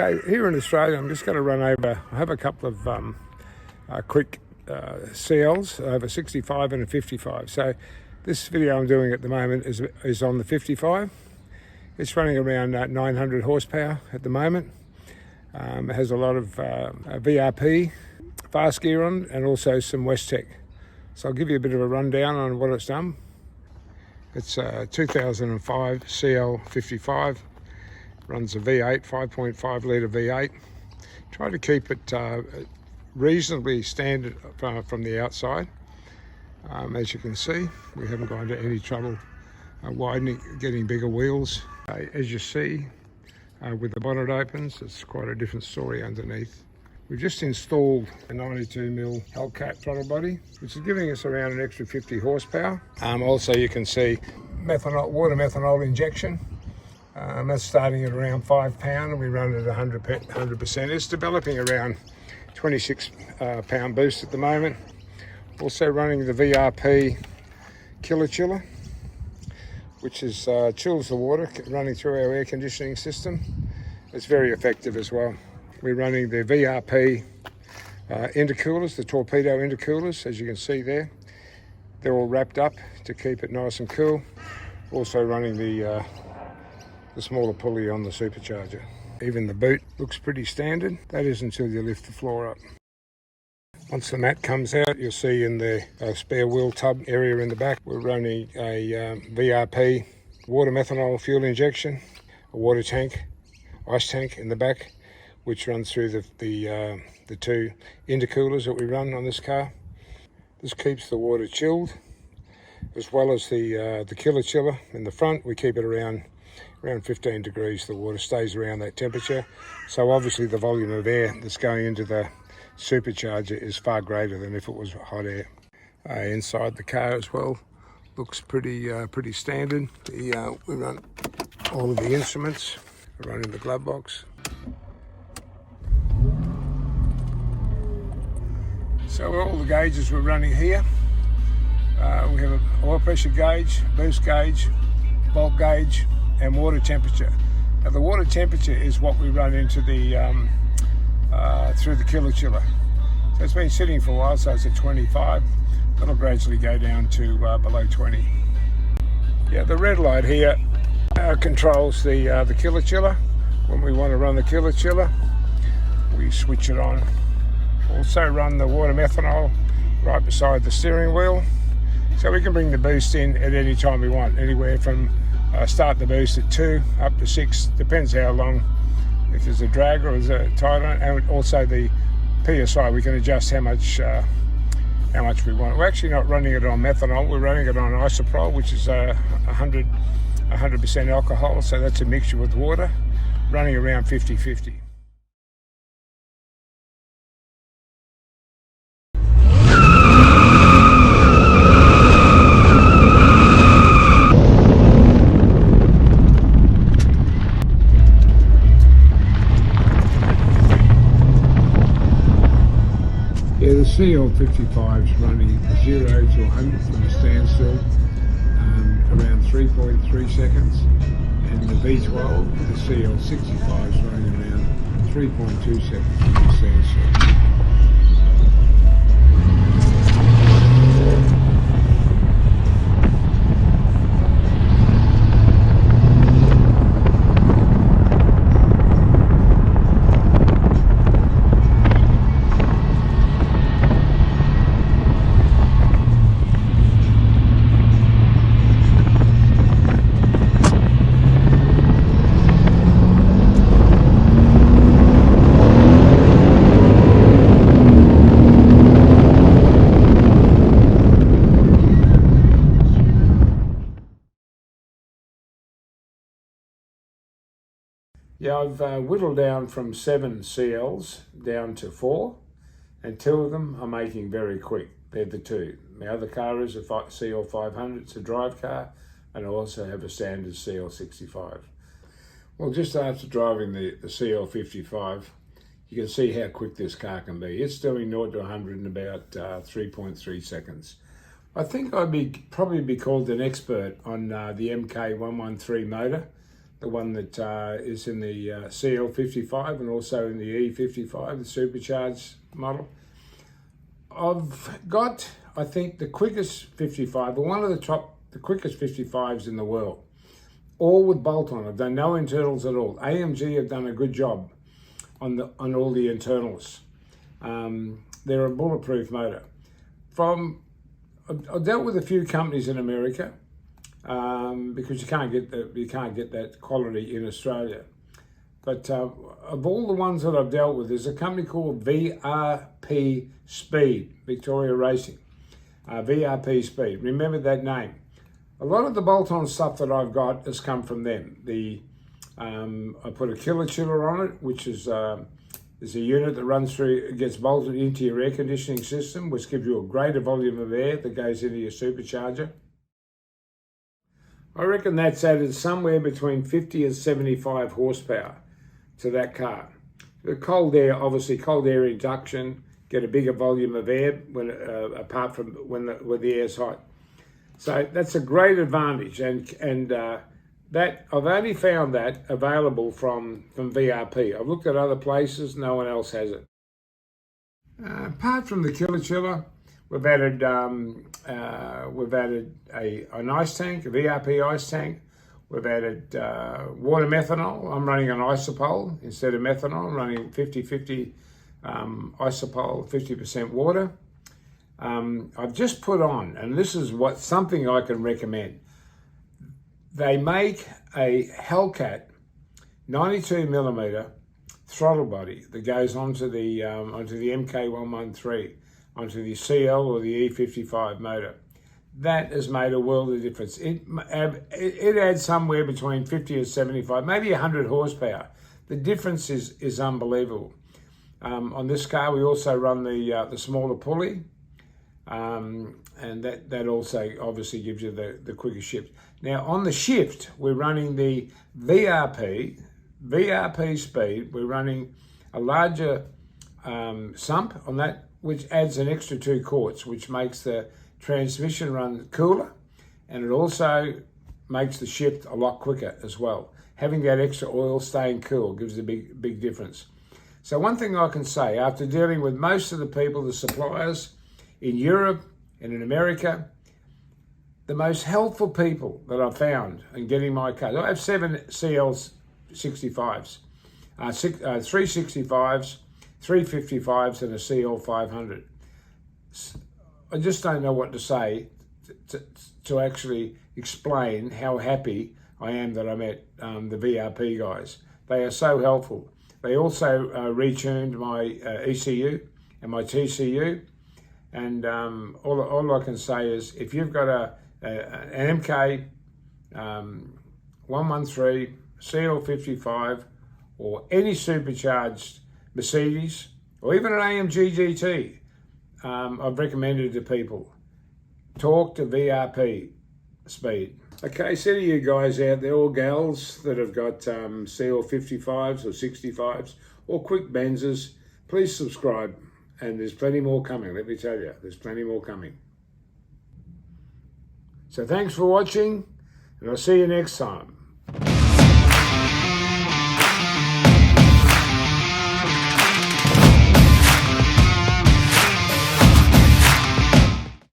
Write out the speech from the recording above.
Okay, here in Australia, I'm just going to run over, I have a couple of quick CLs, over 65 and a 55. So this video I'm doing at the moment is on the 55. It's running around 900 horsepower at the moment. It has a lot of VRP, fast gear on, and also some Westtech. So I'll give you a bit of a rundown on what it's done. It's a 2005 CL55. Runs a V8, 5.5 litre V8. Try to keep it reasonably standard from the outside. As you can see, we haven't gone to any trouble widening, getting bigger wheels. As you see, with the bonnet opens, it's quite a different story underneath. We've just installed a 92mm Hellcat throttle body, which is giving us around an extra 50 horsepower. Also, you can see water methanol injection. That's starting at around £5 and we run it at 100%. It's developing around 26 pound boost at the moment. Also running the VRP killer chiller, which is chills the water running through our air conditioning system. It's very effective as well. We're running the VRP intercoolers, the torpedo intercoolers, as you can see there. They're all wrapped up to keep it nice and cool. Also running the smaller pulley on the supercharger. Even the boot looks pretty standard. That is until you lift the floor up. Once the mat comes out, you'll see in the spare wheel tub area in the back, we're running a VRP water methanol fuel injection, a water tank, ice tank in the back, which runs through the two intercoolers that we run on this car. This keeps the water chilled, as well as the killer chiller in the front. We keep it around 15 degrees. The water stays around that temperature. So obviously the volume of air that's going into the supercharger is far greater than if it was hot air. Inside the car as well, looks pretty standard. We run all of the instruments. We're running the glove box. So all the gauges we're running here. We have an oil pressure gauge, boost gauge, volt gauge, and water temperature. Now the water temperature is what we run into the through the killer chiller. So it's been sitting for a while, so it's at 25. It'll gradually go down to below 20. Yeah, the red light here controls the killer chiller. When we want to run the killer chiller, we switch it on. Also run the water methanol right beside the steering wheel, so we can bring the boost in at any time we want, anywhere from start the boost at 2 up to 6, depends how long, if there's a drag or is a tight on, and also the PSI, we can adjust how much we want. We're actually not running it on methanol, we're running it on isopropyl, which is 100% alcohol, so that's a mixture with water, running around 50-50. Yeah, the CL55 is running 0 to 100 from a standstill, around 3.3 seconds, and the V12, the CL65 is running around 3.2 seconds from a standstill. Yeah, I've whittled down from 7 CLs down to 4, and 2 of them are making very quick. They're the 2. My other car is a CL500, it's a drive car, and I also have a standard CL65. Well, just after driving the CL55, you can see how quick this car can be. It's doing 0 to 100 in about 3.3 seconds. I think I'd probably be called an expert on the MK113 motor. the one that is in the CL55 and also in the E55, the supercharged model. I've got, I think, the quickest 55, or one of the quickest 55s in the world, all with bolt-on. I've done no internals at all. AMG have done a good job on all the internals. They're a bulletproof motor. I've dealt with a few companies in America because you can't get that quality in Australia. But of all the ones that I've dealt with, there's a company called VRP Speed, Victoria Racing. VRP Speed. Remember that name. A lot of the bolt-on stuff that I've got has come from them. I put a killer chiller on it, which is a unit that runs through, gets bolted into your air conditioning system, which gives you a greater volume of air that goes into your supercharger. I reckon that's added somewhere between 50 and 75 horsepower to that car. The cold air, obviously cold air induction, get a bigger volume of air when apart from when the air's hot. So that's a great advantage, and that I've only found that available from VRP. I've looked at other places, no one else has it. Apart from the killer chiller, we've added an ice tank, a VRP ice tank. We've added water methanol. I'm running an isopol instead of methanol. I'm running 50-50 isopol, 50% water. I've just put on, and this is something I can recommend. They make a Hellcat 92mm throttle body that goes onto the MK113, onto the CL or the E55 motor. That has made a world of difference. It adds somewhere between 50 and 75, maybe 100 horsepower. The difference is unbelievable. On this car, we also run the smaller pulley, and that also obviously gives you the quicker shift. Now on the shift, we're running the VRP Speed. We're running a larger sump on that, which adds an extra 2 quarts, which makes the transmission run cooler, and it also makes the shift a lot quicker as well. Having that extra oil staying cool gives a big difference. So one thing I can say, after dealing with most of the people, the suppliers in Europe and in America, the most helpful people that I've found in getting my cars. I have 7 CL65s, 3 65s, 3 55s, and a CL500. I just don't know what to say to actually explain how happy I am that I met the VRP guys. They are so helpful. They also retuned my ECU and my TCU. And all I can say is, if you've got an MK 113, CL55, or any supercharged Mercedes, or even an AMG GT, I've recommended to people, talk to VRP Speed. Okay, so to you guys out there, or gals that have got CL55s or 65s or quick Benzes, please subscribe. And there's plenty more coming, let me tell you. There's plenty more coming. So thanks for watching, and I'll see you next time.